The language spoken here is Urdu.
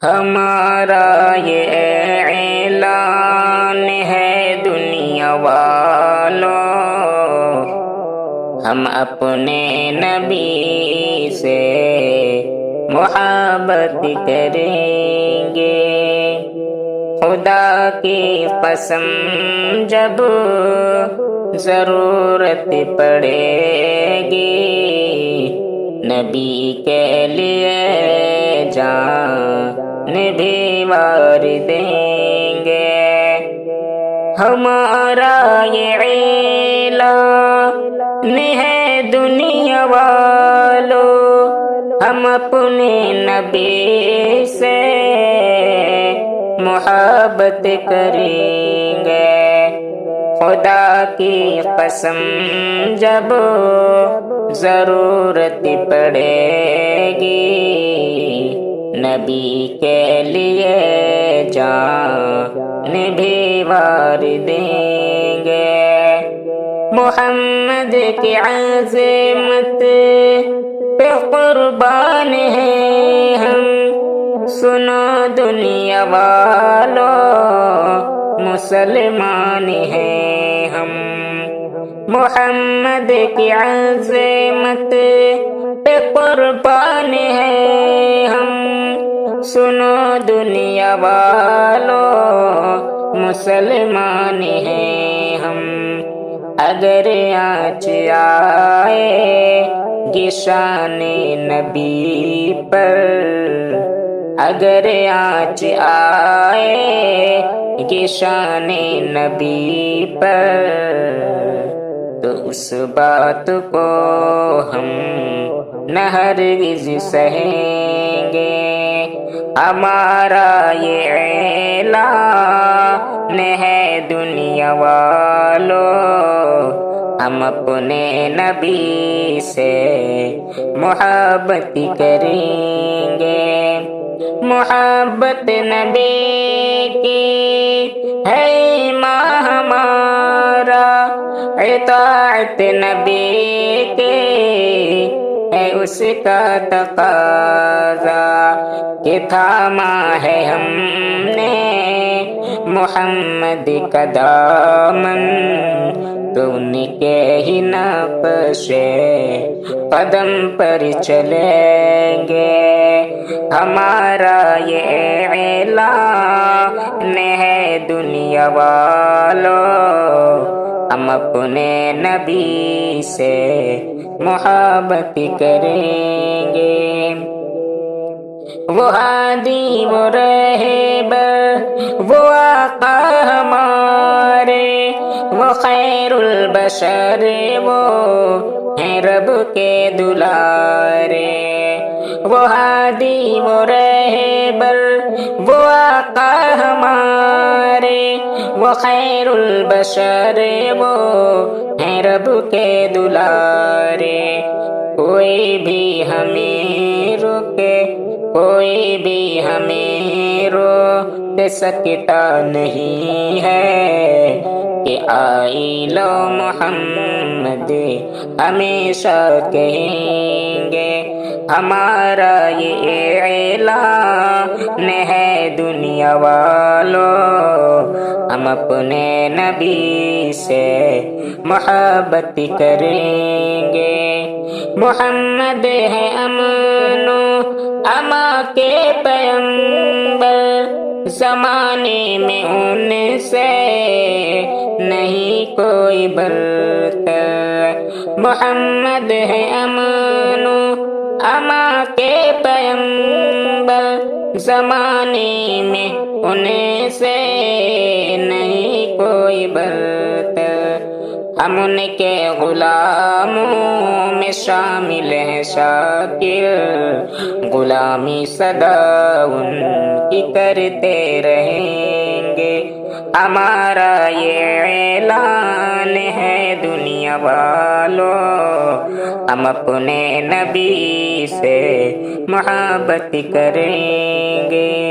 ہمارا یہ اعلان ہے دنیا والوں، ہم اپنے نبی سے محبت کریں گے۔ خدا کی قسم جب ضرورت پڑے گی، نبی کے لیے جان بھی وار دیں گے۔ ہمارا یہ اعلان ہے دنیا والوں، ہم اپنے نبی سے محبت کریں گے۔ خدا کی قسم جب ضرورت پڑے گی، نبی کے لیے جان بھی وار دیں گے۔ محمد کی عظمت پہ قربان ہیں ہم، سنو دنیا والوں مسلمان ہیں ہم۔ محمد کی عظمت پہ قربان ہیں ہم، سنو دنیا والوں مسلمان ہیں ہم۔ اگر آنچ آئے گی شان نبی پر، اگر آنچ آئے گی شان نبی پر، تو اس بات کو ہم نہ ہرگز سہیں گے۔ ہمارا یہ اعلان ہے دنیا والوں، ہم اپنے نبی سے محبت کریں گے۔ محبت نبی کی ہے ایمان ہمارا، اطاعت نبی کے ہے اس کا تقاضا، کہ تھاما ہے ہم نے محمد کا دامن، تو ان کے ہی نقش قدم پر چلیں گے۔ ہمارا یہ اعلان ہے دنیا والوں، ہم اپنے نبی سے محبت کریں گے۔ وہ ہادی وہ رہبر وہ آقا ہمارے، وہ خیر البشر وہ ہیں رب کے دلارے۔ وہ ہادی وہ رہبر وہ آقا ہمارے، وہ خیر البشر وہ ہیں رب کے دلارے۔ کوئی بھی ہمیں روکے، کوئی بھی ہمیں روک سکتا نہیں ہے، کہ آئی لو محمد ہمیشہ کہیں گے۔ ہمارا یہ اعلان ہے دنیا والوں، ہم اپنے نبی سے محبت کریں گے۔ محمد ہے امن و اما کے پیغمبر، زمانے میں ان سے نہیں کوئی برتر۔ محمد ہے امن و اما کے پیغمبر، زمانے میں ان سے نہیں کوئی برتر۔ ہم ان کے غلاموں میں شامل ہیں شاکر، غلامی سدا ان کی کرتے رہیں گے۔ ہمارا یہ اعلان ہے دنیا والوں، ہم اپنے نبی سے محبت کریں گے۔